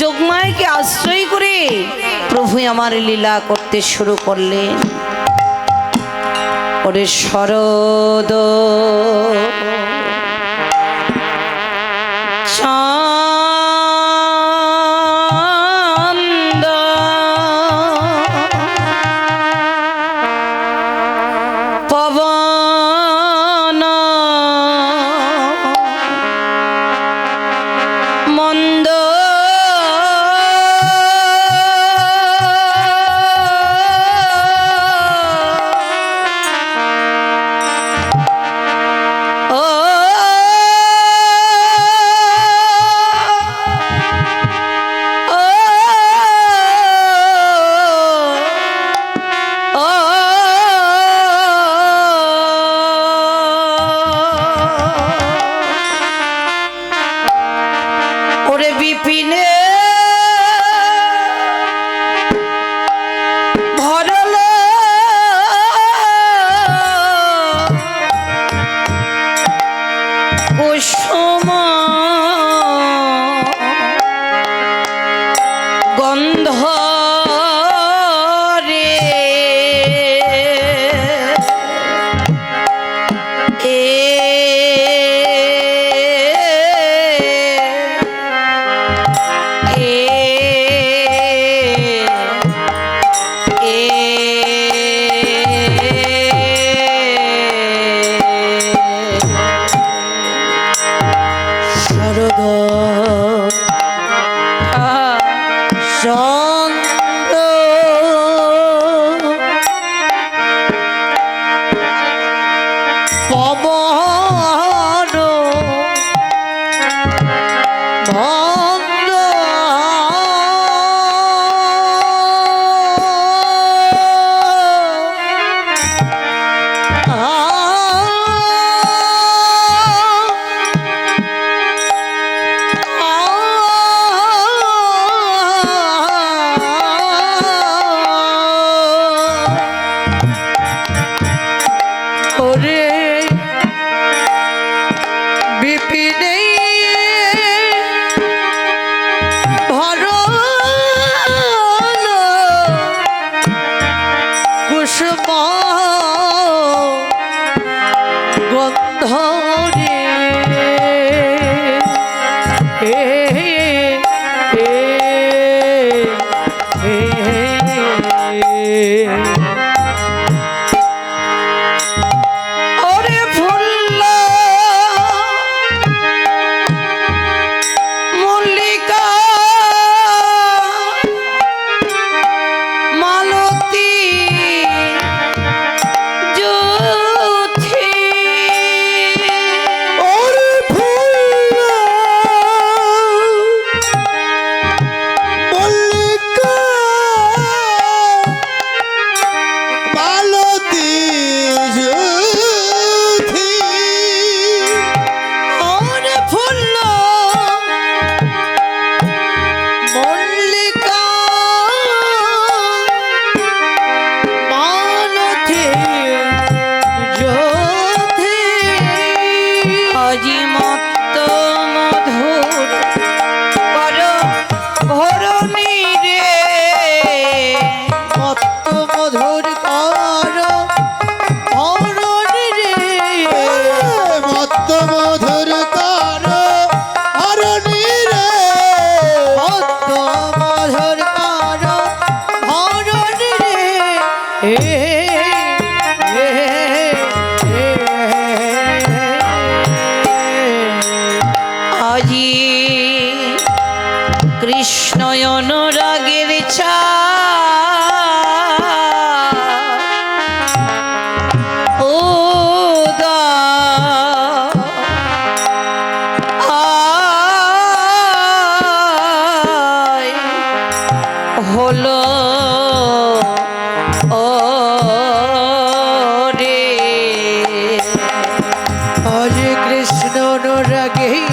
যোগমায়াকে আশ্রয় করে প্রভু আমার লীলা করতে শুরু করলেন। ওরে শরদ চাঁদ পবন মন্দ বিপিনে ভরল কুসুম গন্ধ রে অনুরাগের ছা হলো ও রে হরে কৃষ্ণ অনুরাগে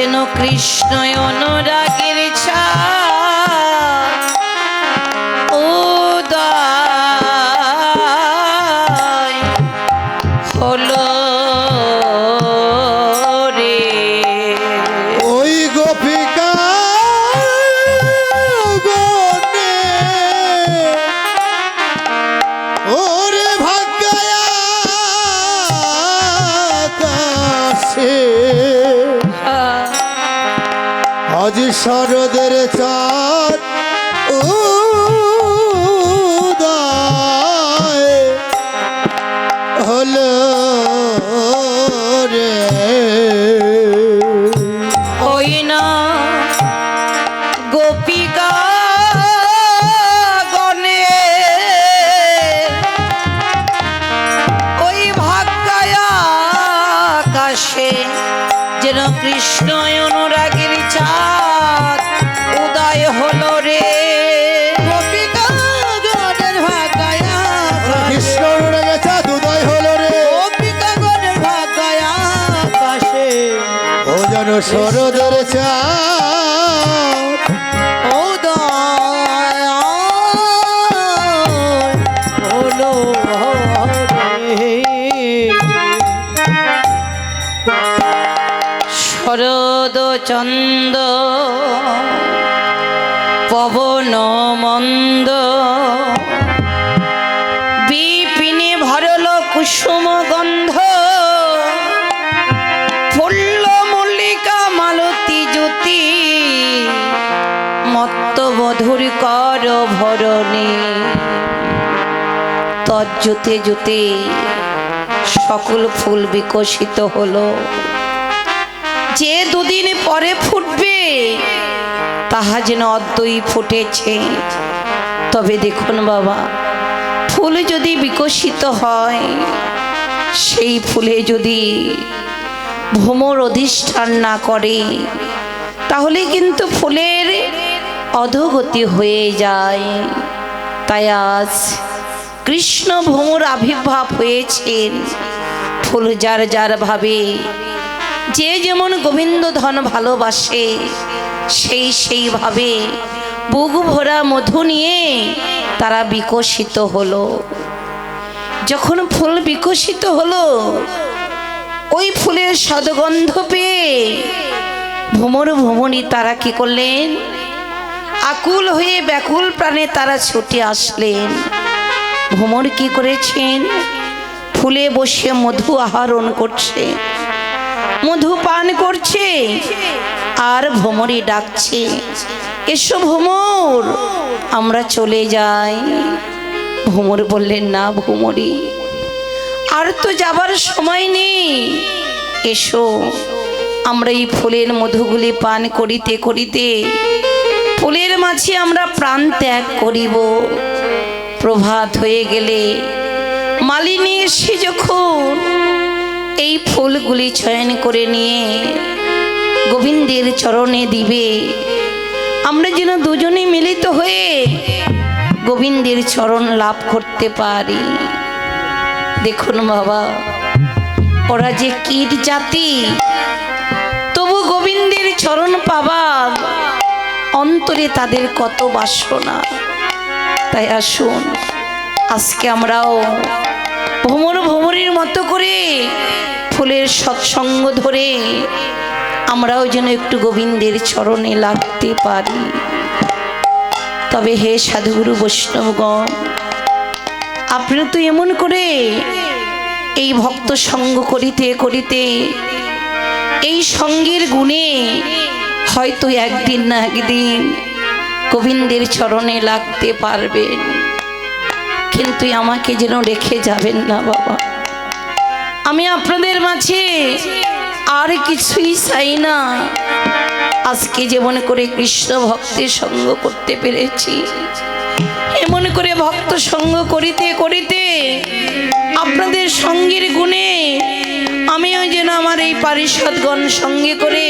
যেন কৃষ্ণ অনুরাগের ছায়া উদয় হলো রে। ওই গোপিকা গণে ওরে ভাগ্যায়া আকাশে আজ শরদের চাঁদ উদয় হলো রে। ওই না গোপিকা গণে ওই ভাগ্যায় আকাশে যেন কৃষ্ণ অনুরাগের চাঁদ উদয় হলো রে। গোপিকা গণের ভাগ্যায় কৃষ্ণ অনুরাগের চাঁদ উদয় হলো রে। গোপিকা গণের ভাগ্যায় আকাশে ও যেন শরদের চাঁদ উদয় হলো রে। শরদ চন্দ পবন মন্দ বিপিনে ভরল কুসুম গন্ধ ফুল্ল মল্লিকা মালতী জ্যোতি মত্ত মধুর কর ভরণী তজ্জুতে জুতে সকল ফুল বিকশিত হলো। যে দুদিন পরে ফুটবে তাহা যেন অদ্যই ফুটেছে। তবে দেখুন বাবা, ফুল যদি বিকশিত হয়, সেই ফুলে যদি ভ্রমর অধিষ্ঠান না করে, তাহলে কিন্তু ফুলের অধোগতি হয়ে যায়। তাই আজ কৃষ্ণ ভ্রমর আবির্ভাব হয়েছেন। ফুল যার যার ভাবে, যে যেমন গোবিন্দ ধন ভালোবাসে, সেই সেইভাবে বুক ভরা মধু নিয়ে তারা বিকশিত হলো। যখন ফুল বিকশিত হলো, ওই ফুলের সদগন্ধ পেয়ে ভ্রমর ভ্রমণী তারা কি করলেন? আকুল হয়ে ব্যাকুল প্রাণে তারা ছুটে আসলেন। ভ্রমর কি করেছেন? ফুলে বসে মধু আহরণ করছে, মধু পান করছে, আর ভ্রমরী ডাকছে, এসো ভ্রমর, আমরা চলে যাই। ভ্রমর বললেন, না ভ্রমরী, আর তো যাবার সময় নেই, এসো আমরা এই ফুলের মধুগুলি পান করিতে করিতে ফুলের মাঝে আমরা প্রাণ ত্যাগ করিব। প্রভাত হয়ে গেলে মালিনী এসে যখন এই ফুলগুলি চয়ন করে নিয়ে গোবিন্দের চরণে দিবে, আমরা যেন দুজনে মিলিত হয়ে গোবিন্দের চরণ লাভ করতে পারি। দেখুন বাবা, ওরা যে কীট জাতি, তবু গোবিন্দের চরণ পাবার অন্তরে তাদের কত বাসনা। তাই আসুন আজকে আমরাও ভ্রমর ভ্রমরীর মতো করে ফুলের সৎসঙ্গ ধরে আমরাও যেন একটু গোবিন্দের চরণে লাগতে পারি। তবে হে সাধুগুরু বৈষ্ণবগণ, আপনারা তো এমন করে এই ভক্ত সঙ্গ করিতে করিতে এই সঙ্গের গুণে হয়তো একদিন না একদিন গোবিন্দের চরণে লাগতে পারবেন, কিন্তু আমাকে যেন রেখে যাবেন না বাবা। আমি আপনাদের মাঝে আর কিছুই চাই না। আজকে যেমন করে কৃষ্ণ ভক্তের সঙ্গ করতে পেরেছি, এমন করে ভক্ত সঙ্গ করিতে করিতে আপনাদের সঙ্গের গুণে আমিও যেন আমার এই পারিষদগণ সঙ্গে করে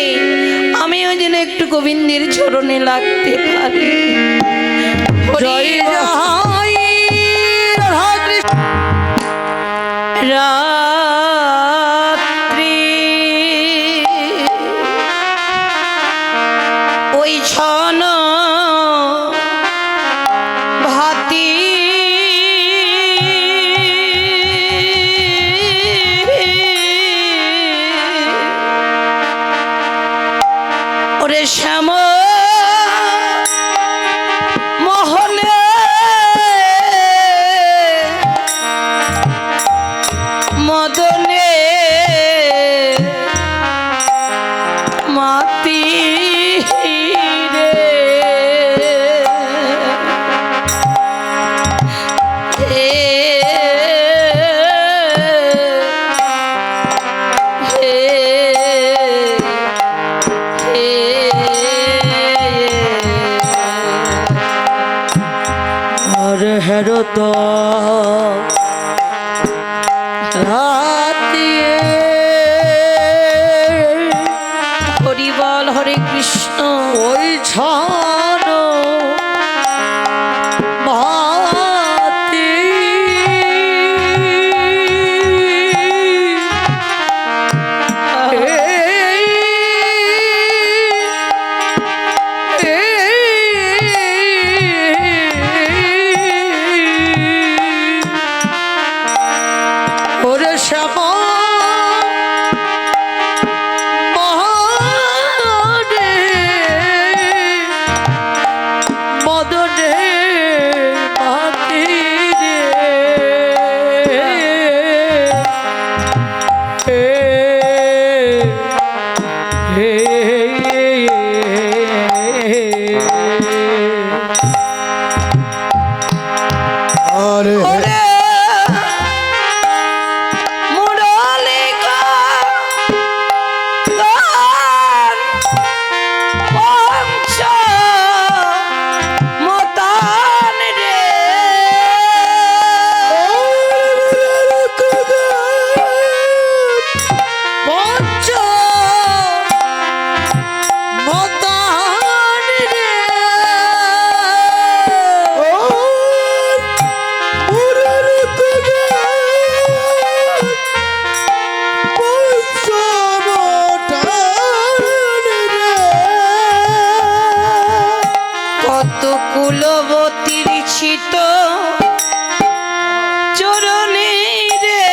আমিও যেন একটু গোবিন্দের চরণে লাগতে পারি। জয় জয় রাত্রি ওরে শ্যাম মোহনে মদনে মাতি রে হেরো তো হরি বল হরে কৃষ্ণ ওই ছান ভাতি কুলবতীর ছিত চরণে রে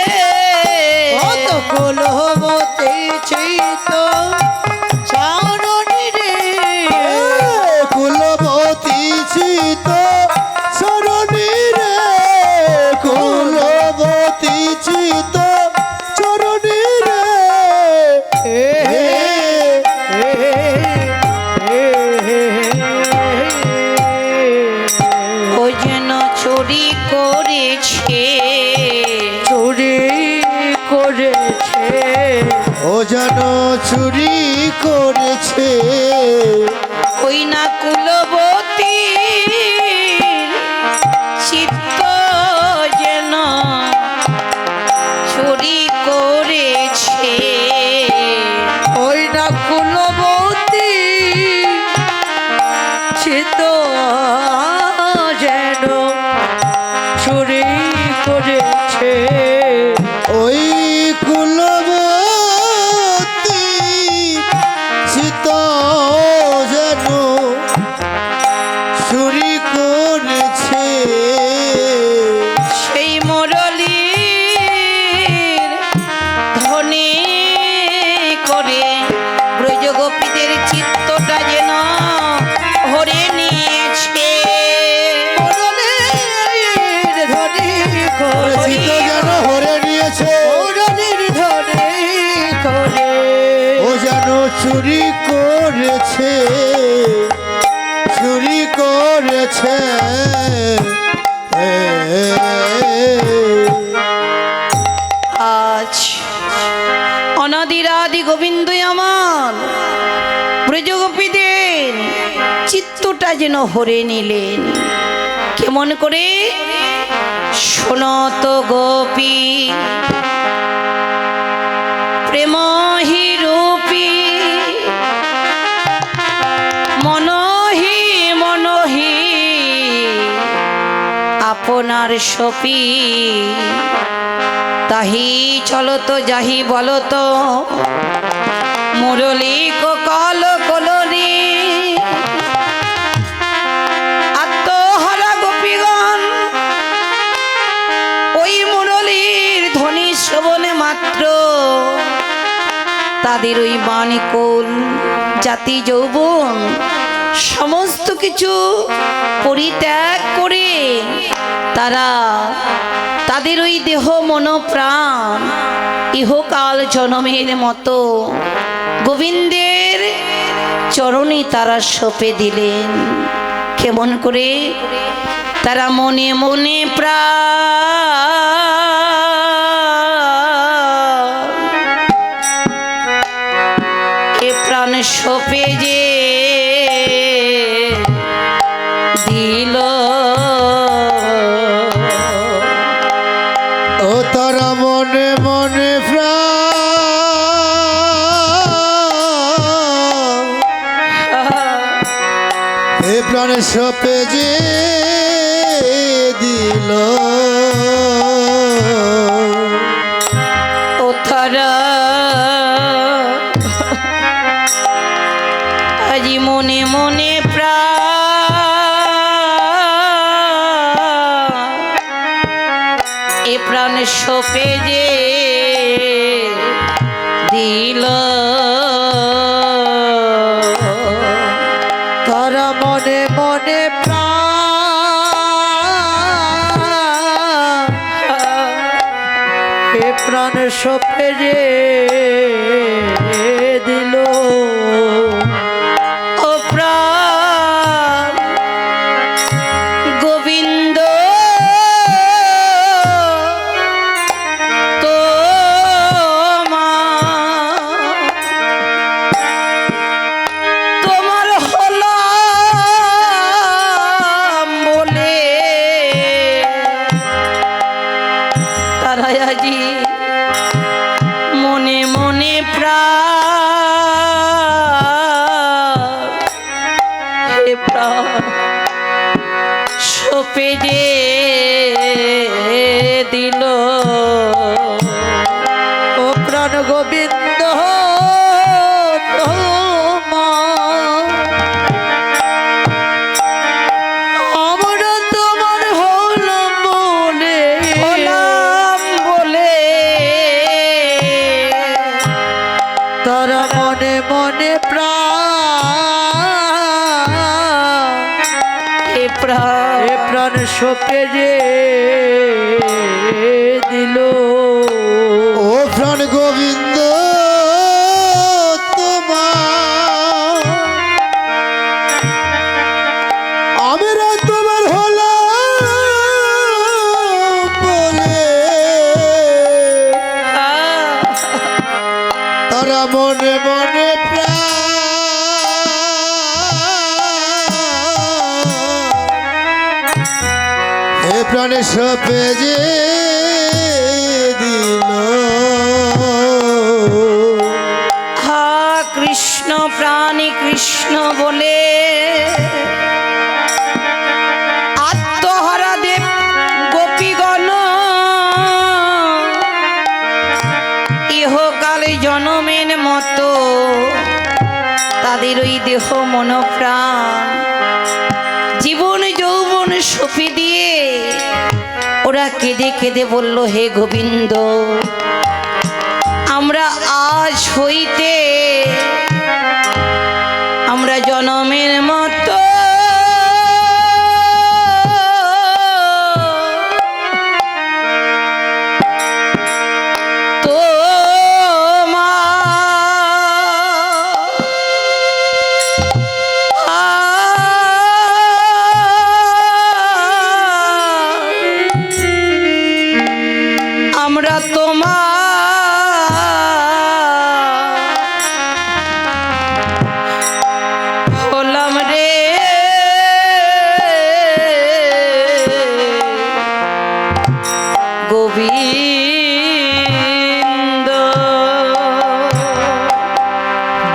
কত কুলবতীর ছিত চরণে রে কুলবতী ছিত চরণে রে কুলবতী ছিত চরণে রে চুরি করেছে ও যেন চুরি করেছে ওই না কুলবতী চিত্ত যেন চুরি করেছে ওই না কুলবতী চিত্ত যেন চুরি করেছে ওই কুলবতী চিত যেন চুরি করেছে সেই মুরলীর ধ্বনি করে ব্রজগোপীদের চিত্তটা যেন হরে নিয়েছে চিত যেন হরে নিয়েছে ও যেন চুরি করেছে চুরি করেছে আজ অনাদিরাদি গোবিন্দ আমার ব্রজগোপীদের চিত্তটা যেন হরে নিলেন কেমন করে শোনত গোপী প্রেমহি রূপী মনহি মনহি আপনার সপি তাহি চলতো যাহি বলতো মুরলী কল কলরি আত্মহারা গোপীগণ ওই মুরলীর ধ্বনি শ্রবণে মাত্র তাদের ওই বাণীকুল জাতি যৌবন সমস্ত কিছু পরিত্যাগ করে তারা তাদের ওই দেহ মন প্রাণ ইহকাল জনমের মতো গোবিন্দের চরণে তারা সঁপে দিলেন। কেমন করে? তারা মনে মনে প্রাণ সঁপে যে দিল। ও তারা মনে মনে প্রাণে সপে যে দিল। ও তারা আজি মনে মনে প্রাণ সপে যে দিল। তারা মনে মনে প্রাণ সপে যে দিল। ও প্রাণ গোবিন্দ তোমার হলাম বলে তারা আজি মনে মনে প্রাণ সপে যে দিল। ও প্রাণ গোবিন্দ আমরা তোমার হলাম বলে তারা মনে মনে প্রাণ সপে যে দিল। ও প্রাণ গোবিন্দ তোমার আমরা তোমার হলাম বলে তারা মনে মনে প্রাণে সপে যে দিল। হা কৃষ্ণ প্রাণী কৃষ্ণ বলে আত্মহারা দেব গোপীগণ ইহকালে জনমের মতো তাদের ওই দেহ মন প্রাণ জীবন যৌবন সঁপে দিয়ে ওরা কেঁদে কেঁদে বলল, হে গোবিন্দ, আমরা আজ হইতে আমরা জনমের মতো আমরা তোমার হলাম রে গোবিন্দ।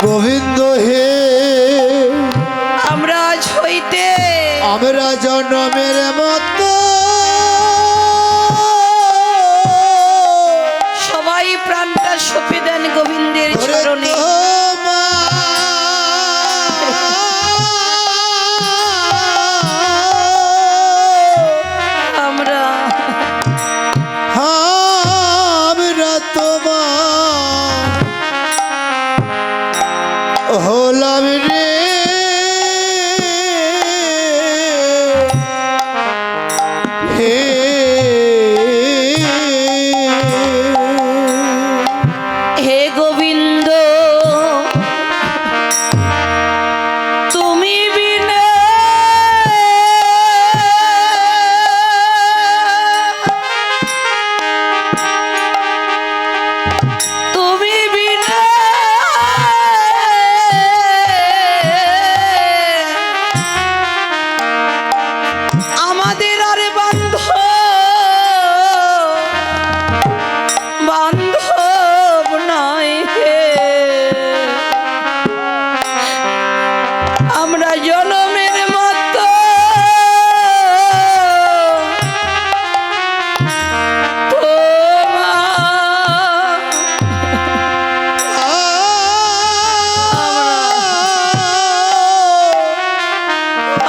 গোবিন্দ হে আমরা আজ হইতে আমরা জনমের মতো সবাই প্রাণটা সঁপে দেন গোবিন্দের চরণে। আমরা আমরা তোমার হলাম রে হে হে গোবিন্দ তুমি বিনা তুমি বিনা আমাদের আর বান্ধব নাই হে আমরা জনমের মতো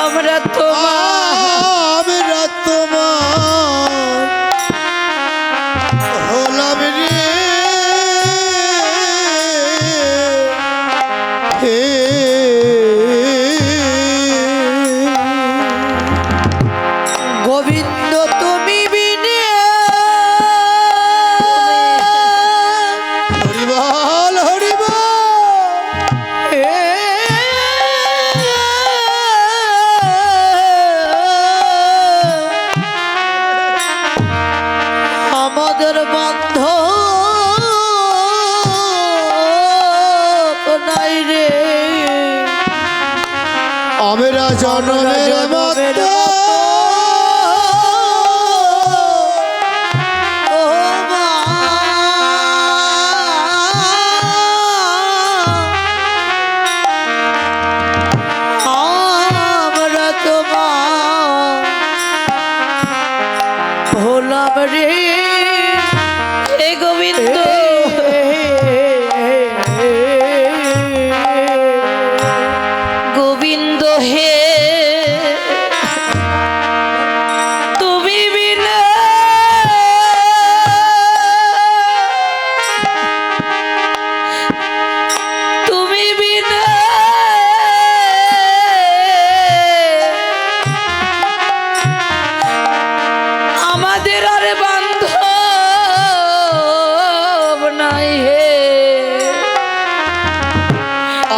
আমরা আমরা তোমার হলাম রে হে গোবিন্দ তুমি বিনে হরিবল হরিবল আমাদের বান্ধব নাই রে আমরা জনমের মতো ও মা আমরা তোমার হলাম রে হে গোবিন্দ গোবিন্দ হে তুমি বিনা তুমি বিনা আমাদের আর বান্ধব নাই হে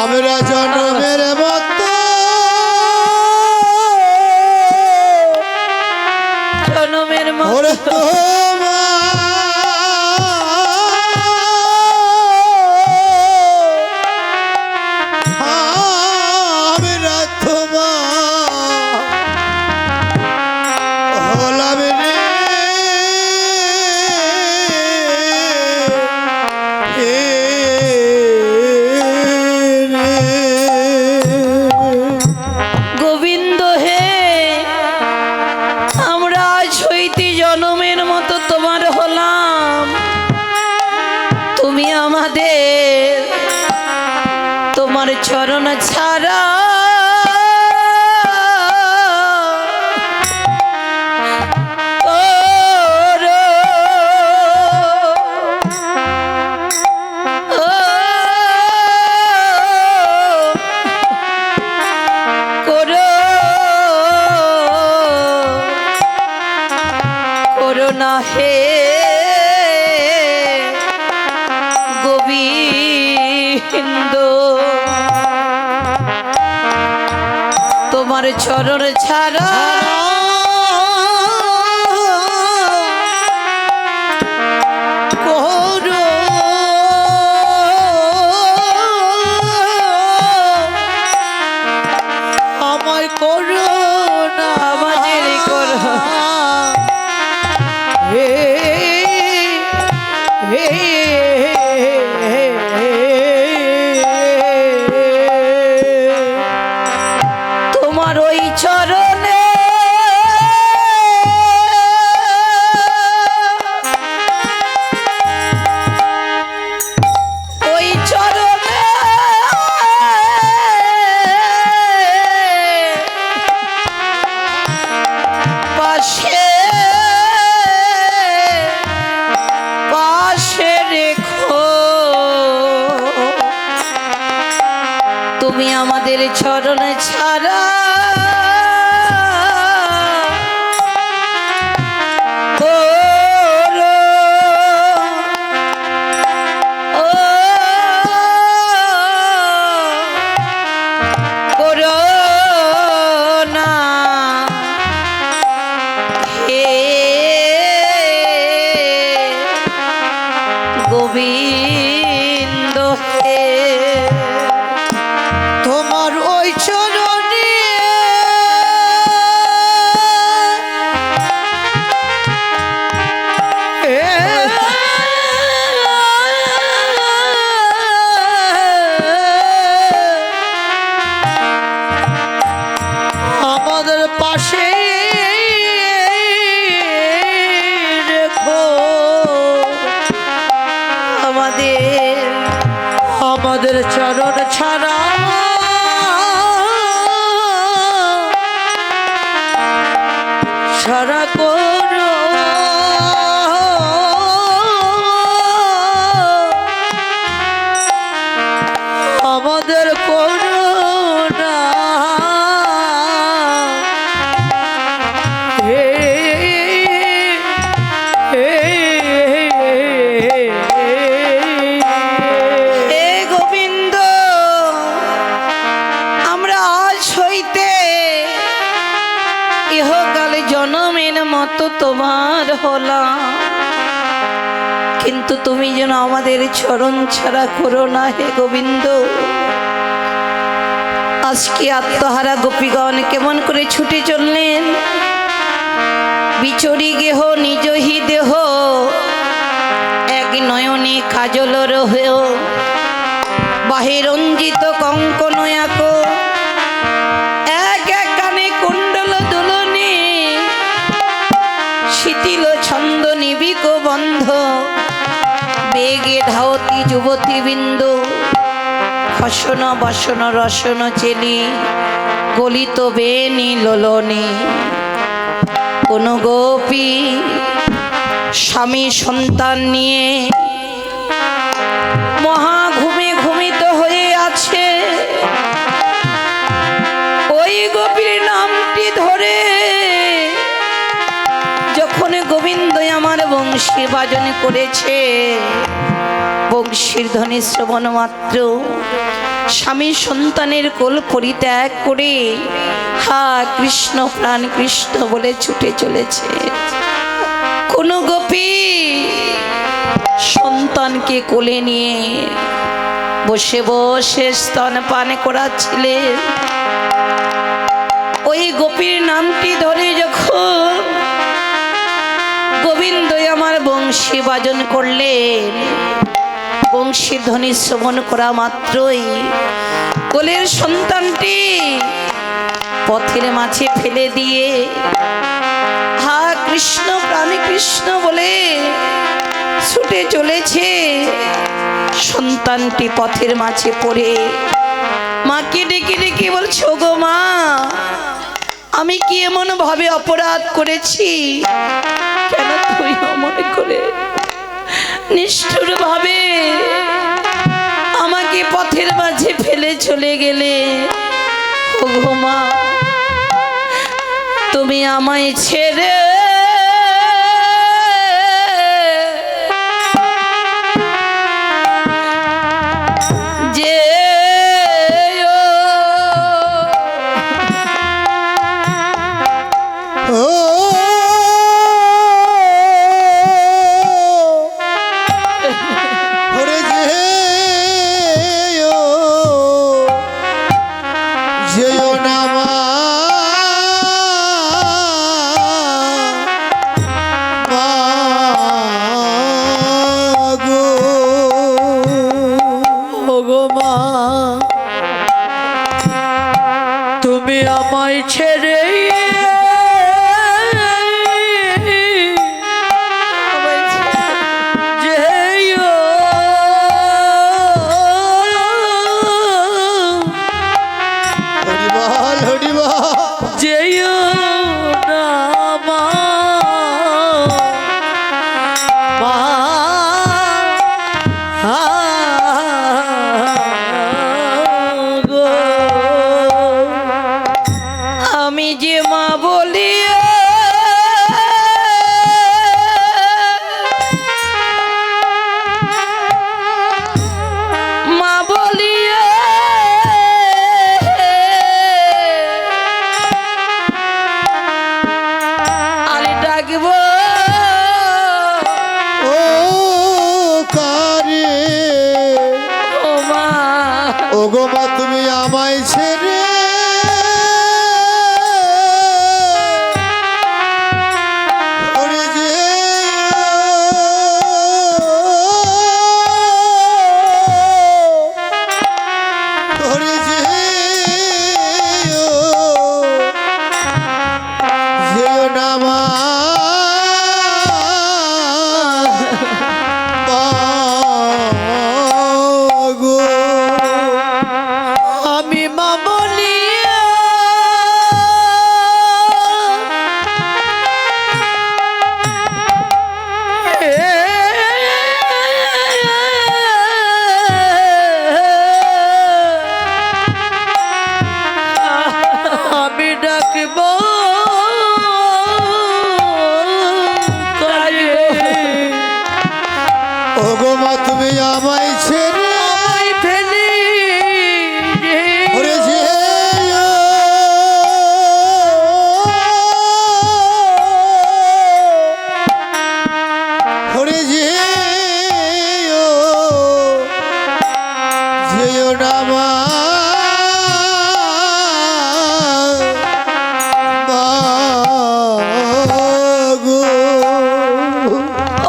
আমরা জনমের মতো জনমের ওরে মতো আমরা তোমার হলাম রে হে গোবিন্দ হে আমরা আজ হইতে জনমের মতো তোমার হলাম তুমি আমাদের তোমার চরণ ছাড়া করোনা হে গোবিন্দ তোমার চরণ ছাড়া করো আমায় করো না আমাদের করো হে হে তোমার ওই চরণে ওই চরণে পাশে পাশে রেখো তুমি আমাদের চরণ ছাড়া গোবিন্দ হে তোমার ওই চরণে আমাদের পাশে রেখো, আমাদের চরণ ছাড়া সারা করো আমাদের করুণা হে হে হে গোবিন্দ, আমরা আজ হইতে ইহকালে জনমের মতো তোমার হলাম, কিন্তু তুমি যেন আমাদের চরণ ছাড়া করো না হে গোবিন্দ। আজকে আত্মহারা গোপীগণ কেমন করে ছুটে চললেন, বিচরি গেহ নিজহি দেহ, এক নয়নে কাজলর হয়েও বাহিরঞ্জিত কঙ্কন আঁকো, এক এক কানে কুণ্ডল দুলনি, শিথিল ছন্দ নিবিক বন্ধ, বেগে ধাওতি যুবতী বিন্দু, খসন বসন রসন চেলি, গলিত বেনি লোলনি। কোন গোপী স্বামী সন্তান নিয়ে মহা ঘুমে ঘুমিত হয়ে আছে, ওই গোপীর নামটি ধরে যখন গোবিন্দ আমার বংশী বাজন করেছে, বংশীর ধ্বনি শ্রবণ মাত্র স্বামী সন্তানের কোল পরিত্যাগ করে হা কৃষ্ণ প্রাণ কৃষ্ণ বলে ছুটে চলেছে। কোন গোপী সন্তানকে কোলে নিয়ে বসে বসে স্তন পান করাচ্ছিলেন, ওই গোপীর নামটি ধরে যখন গোবিন্দ আমার বংশী বাজন করলেন, বংশীর ধ্বনি শ্রবণ করা মাত্রই কোলের সন্তানটি পথের মাঝে ফেলে দিয়ে হা কৃষ্ণ প্রাণী কৃষ্ণ বলে ছুটে চলেছে। সন্তানটি পথের মাঝে পড়ে মাকে ডেকে ডেকে বলছে, গো মা, আমি কি এমন ভাবে অপরাধ করেছি, কেন তুই মনে করে নিষ্ঠুর ভাবে আমাকে পথের মাঝে ফেলে চলে গেলে? ওগো মা, তুমি আমায় ছেড়ে তুমি আমায় ছেড়ে যেও যেও না মা, গো তুমি আমায় ছেড়ে ওরে যেও না মা গো। আমি মা বলিয়া আমি ডাকব ওগো মা তুমি আমায় ছেড়ে আমায় ফেলে ওরে যেও ওরে যেও না মা গো।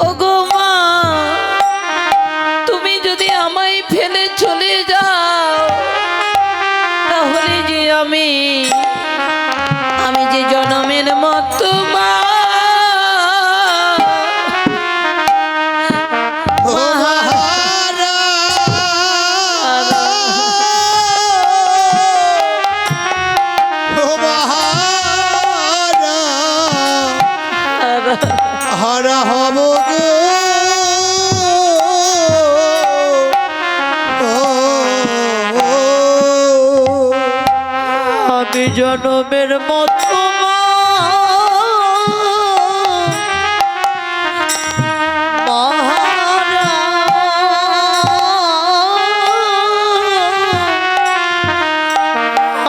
ওগো মা তুমি যদি আমায় ফেলে চলে যাও তাহলে যে আমি যে জনমের মতো মা ও মহারা ও মহারা হারা হব গো। আমি জনমের মতো মা মহারা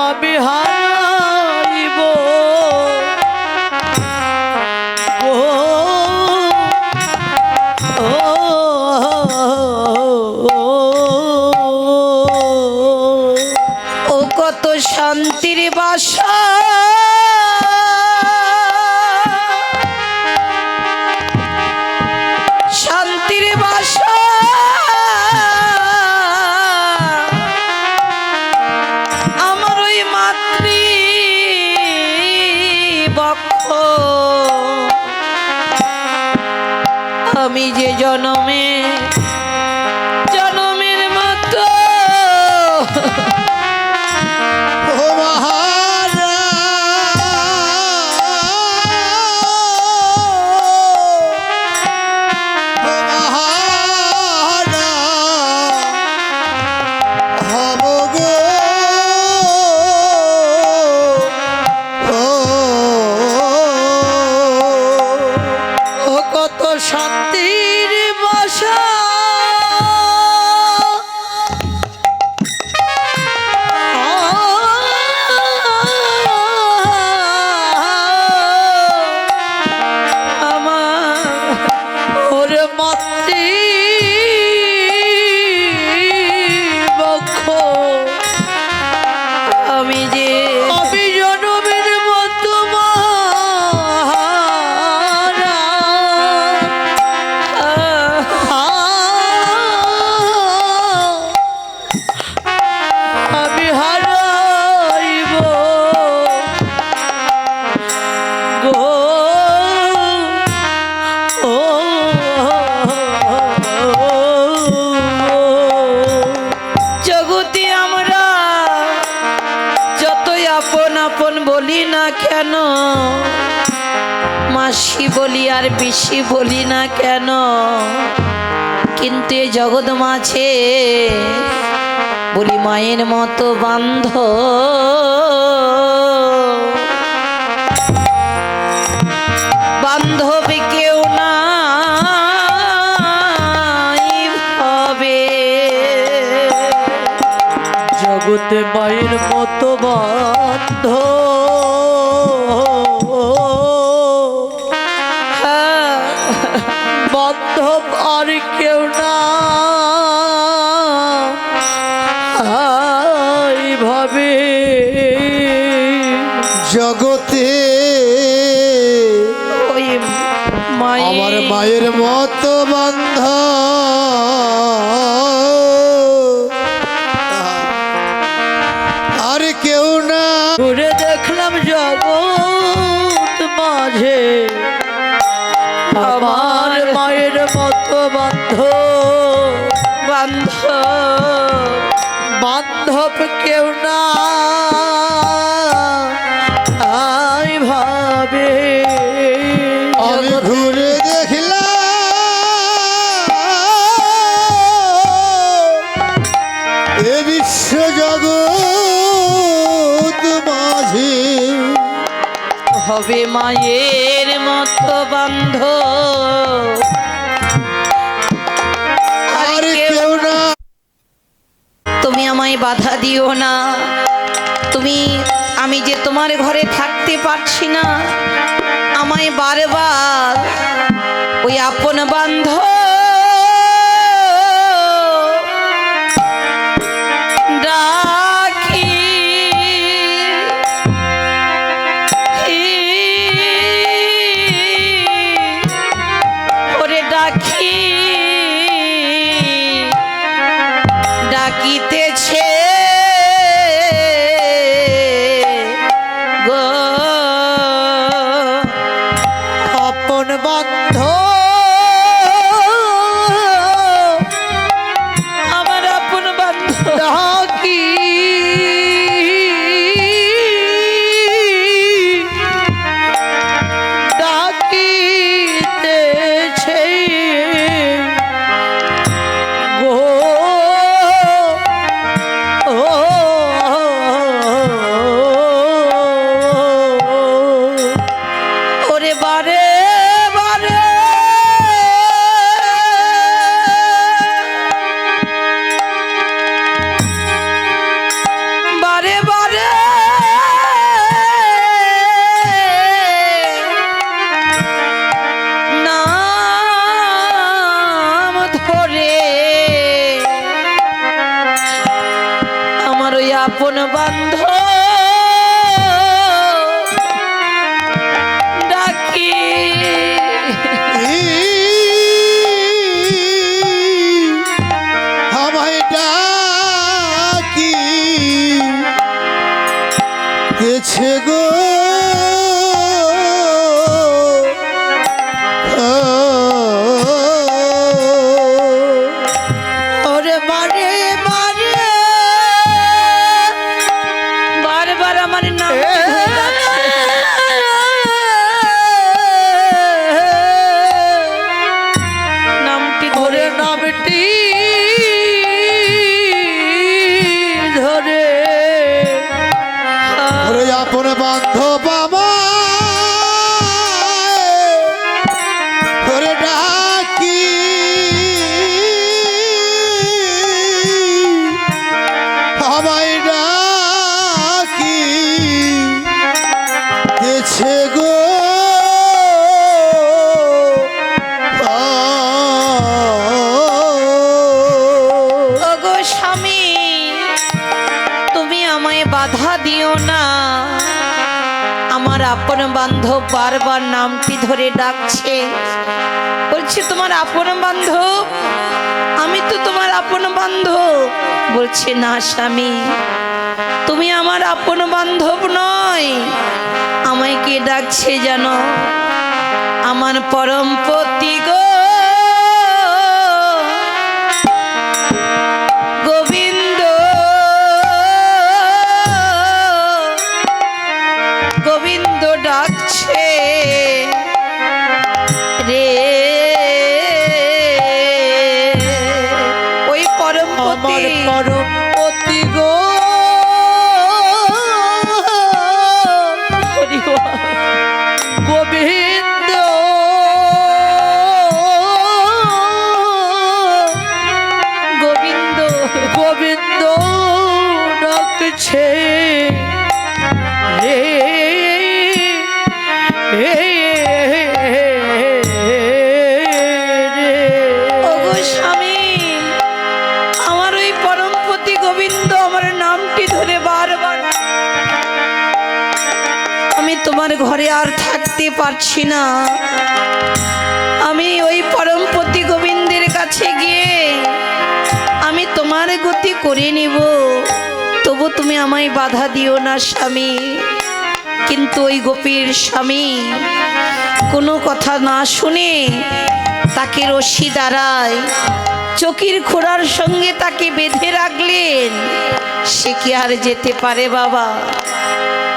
আমি হারাইব ও কত শান্তির বাসা শান্তির বাসা আমার ওই মাতৃ বক্ষ আমি যে জনমের মতো ও মহারা ও মহারা হব গো। ও কত শান্তির বাসা আমার ওর মাতৃ বক্ষ আমি জনমের মতো মহারা আমি হারাইব গো ও জগতে আমরা যতই আপন আপন বলি না কেন মাসি বলি আর পিসি বলি না কেন কিন্তু এ জগৎ মাঝে বলি মায়ের মতো বান্ধব বান্ধবী কেউ নাই ভাবে জগতে মায়ের মতো বান্ধব বান্ধব আর কেউ নাই ভাবে জগতে ওই আমার মায়ের মতো বান্ধব আর কেউ না। ঘুরে দেখলাম জগৎ মাঝে আমার মায়ের মতো বান্ধব কেউ না তাই ভাবে আমি ঘুরে দেখলাম এ বিশ্ব জগৎ মাঝে হবে মায়ের মতো বান্ধব আর কেউ না। তুমি আমায় বাধা দিও না। আমি যে তোমার ঘরে থাকতে পারছি না, আমায় বারবার ওই আপন বান্ধব ডাকি ওরে ডাকি ডাকিতেছে গো আপন বান্ধব আমার আপন বান্ধব ডাকি ডাকিতেছে গো ওরে বারে বারে বারে বারে নাম ধরে আমার ওই আপন বান্ধব ডাকি আমায় ডাকি গেছে গো ওরে বারে বারে বারবার আমার নাম নামটি ধরে নামটি ধরে ওরে আপন বান্ধব আমায় ওরে ডাকি আমায় ডাকি গেছে গো ওগো স্বামী, তুমি আমায় বাধা দিও না। আমার আপন বান্ধব বারবার নামটি ধরে ডাকছে, বলছে তোমার আপন বান্ধব, আমি তো তোমার আপন বান্ধব। বলছে না স্বামী, তুমি আমার আপন বান্ধব নয়। আমায় কে ডাকছে জানো? আমার পরম পতি গো গোবিন্দ, গোবিন্দ ডাকছে রে। ওই পরম পতি, পরম পতি গো গোবিন্দ, গোবিন্দ, গোবিন্দ ডাকছে রে। ওগো স্বামী, আমার ওই পরমপতি গোবিন্দ আমার নামটি ধরে বারবার তোমার ঘরে আর থাকতে পারছি না, আমি ওই পরমপতি গোবিন্দের কাছে গিয়ে আমি তোমার গতি করে নিব, তবু তুমি আমায় বাধা দিও না স্বামী। কিন্তু ওই গোপীর স্বামী কোনো কথা না শুনে তাকে রশি দ্বারায় চকির খোড়ার সঙ্গে তাকে বেঁধে রাখলেন। সে কি আর যেতে পারে বাবা?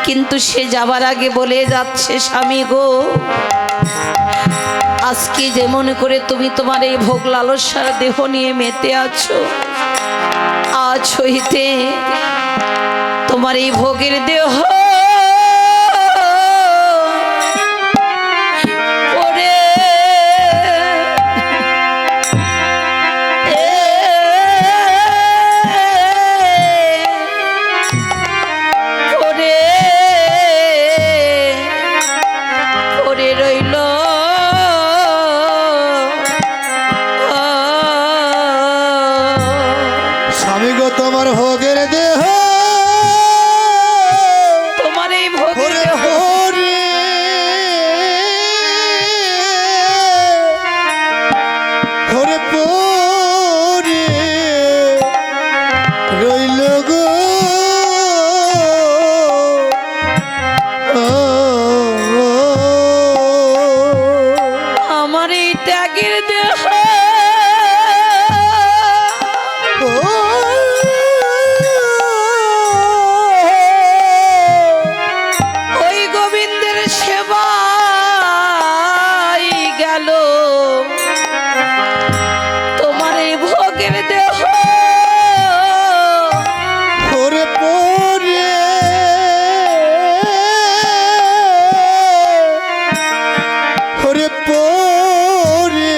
কিন্তু সে যাবার আগে বলে যাচ্ছে, স্বামী গো, আজকে যেমন করে তুমি তোমার এই ভোগ লালসার দেহ নিয়ে মেতে আছো, আজ হইতে তোমার এই ভোগের দেহ স্বামী গো তোমার ভোগের দেহ, তোমার এই ভোগের ওরে দেহ ওরে, ওরে পরে রইল গো, আমার এই ত্যাগের দেহ ওই গোবিন্দের সেবায় গেল, তোমার এই ভোগের দেহ ওরে পরে ওরে পরে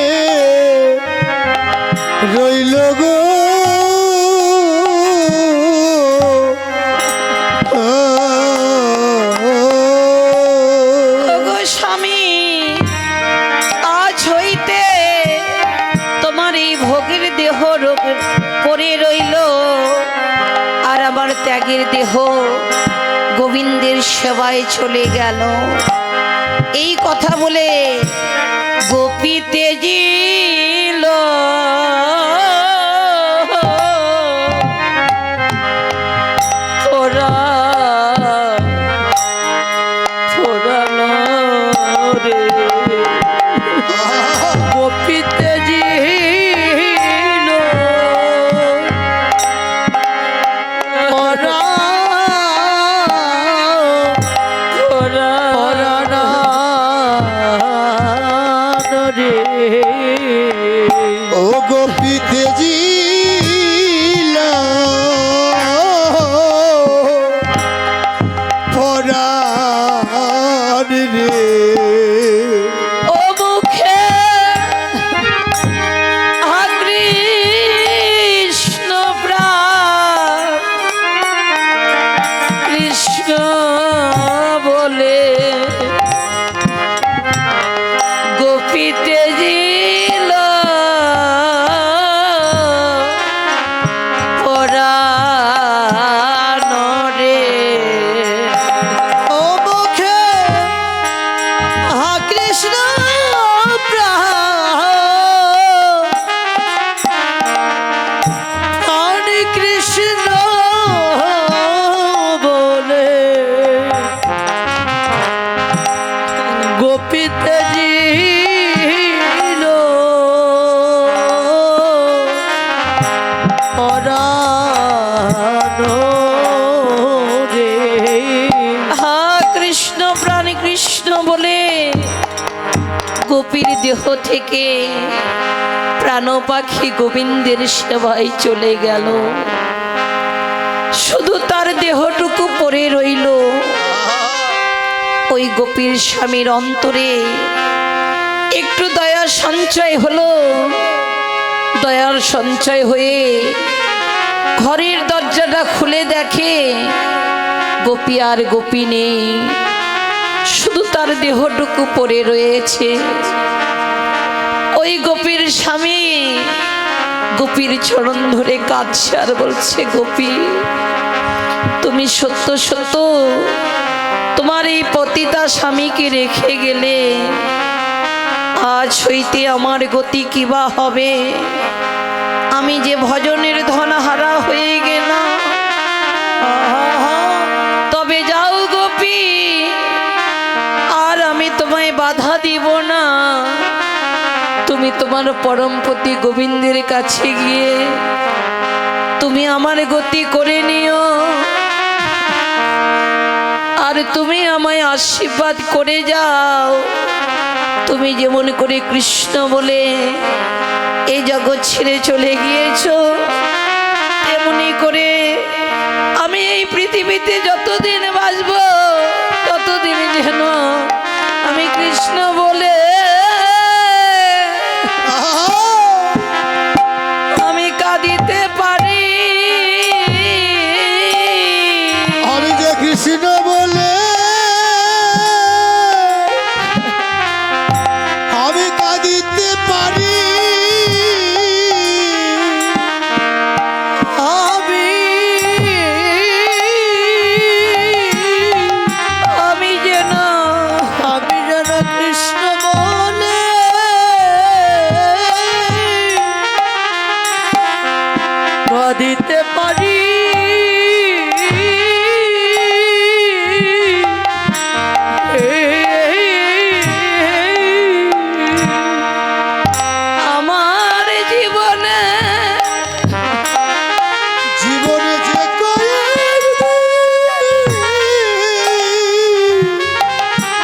রইল গো, ওগো স্বামী, আজ হইতে তোমার এই ভোগের দেহ পড়ে রইল, আর আমার ত্যাগের দেহ গোবিন্দের সেবায় চলে গেল। এই কথা বলে গোপী তেজিল ফোরানো রে, গোপী তেজিল ও গোপীতে জিলা পরাণ রে, ও মুখে কৃষ্ণ প্রাণ কৃষ্ণ বলে গোপীতে জিল পরাণ রে, ও মুখে হা কৃষ্ণ প্রাণ কৃষ্ণ বলে গোপীতে জিল পরাণ রে, হা কৃষ্ণ প্রাণ কৃষ্ণ বলে গোপীর দেহ থেকে প্রাণ পাখি গোবিন্দের সেবায় চলে গেল। শুধু তার দেহটুকু পড়ে রইল। ওই গোপীর স্বামীর অন্তরে একটু দয়া সঞ্চয় হলো। দয়ার সঞ্চয় হয়ে ঘরের দরজাটা খুলে দেখে গোপী আর গোপী নেই, শুধু তার দেহটুকু পড়ে রয়েছে। ওই গোপীর স্বামী গোপীর চরণ ধরে কাঁদছে আর বলছে, গোপী তুমি সত্য সত্য তোমার এই পতিতা স্বামীকে রেখে গেলে আজ হইতে আমার গতি কিবা হবে। আমি যে ভজনের ধনহারা হয়ে গেলাম। তবে যাও গোপী, আর আমি তোমায় বাধা দিব না। তুমি তোমার পরমপতি গোবিন্দের কাছে গিয়ে তুমি আমার গতি করে নিও। আর তুমি আমায় আশীর্বাদ করে যাও। তুমি যেমন করে কৃষ্ণ বলে এই জগৎ ছেড়ে চলে গিয়েছো, তেমনি করে আমি এই পৃথিবীতে যতদিন বাঁচব ততদিন যেন আমি কৃষ্ণ বলে আমি কাঁদিতে পারি। আমি যে কৃষ্ণ বলে আমি কাঁদিতে পারি। আমি যেন কৃষ্ণ বলে কাঁদিতে পারি। আমার জীবনে জীবনে যে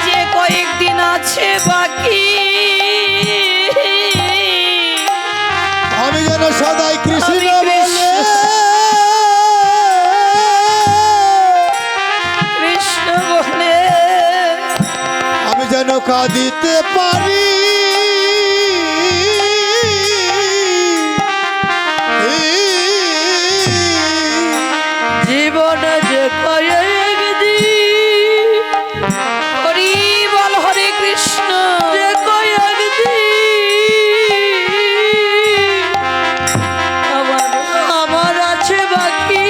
যে কয়েকদিন আছে বাকি, আমি যেন সদাই কৃষ্ণ আমি বলে কৃষ্ণ বলে আমি যেন কাঁদিতে পারি। জীবনে যে কয়েকদিন, হরি বল হরে কৃষ্ণ, যে কয়েকদিন আমার আছে বাকি,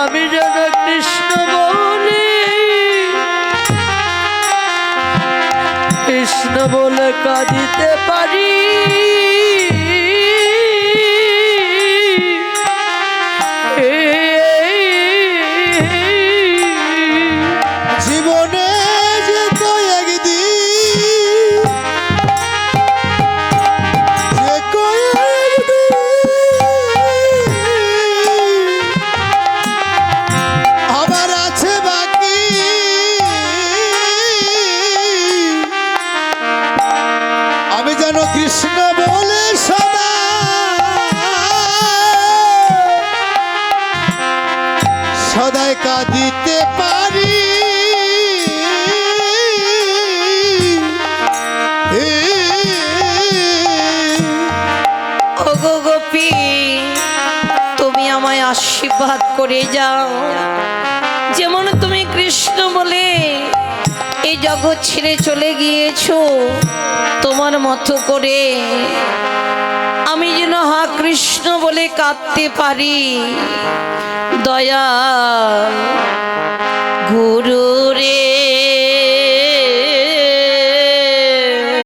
আমি যেন কৃষ্ণ বলে কৃষ্ণ বলে কাঁদিতে পারি। জীবনে যে কয়েকদিন, যে কয়েকদিন আমার আছে বাকি, আমি যেন কৃষ্ণ বলে সদা সদাই কাঁদিতে পারি। ওগো গোপী, তুমি আমায় আশীর্বাদ করে যাও। যেমন তুমি কৃষ্ণ বলে এই জগৎ ছেড়ে চলে গিয়েছো, তোমার মতো করে আমি যেন হা কৃষ্ণ বলে কাঁদতে পারি। দয়া গুরু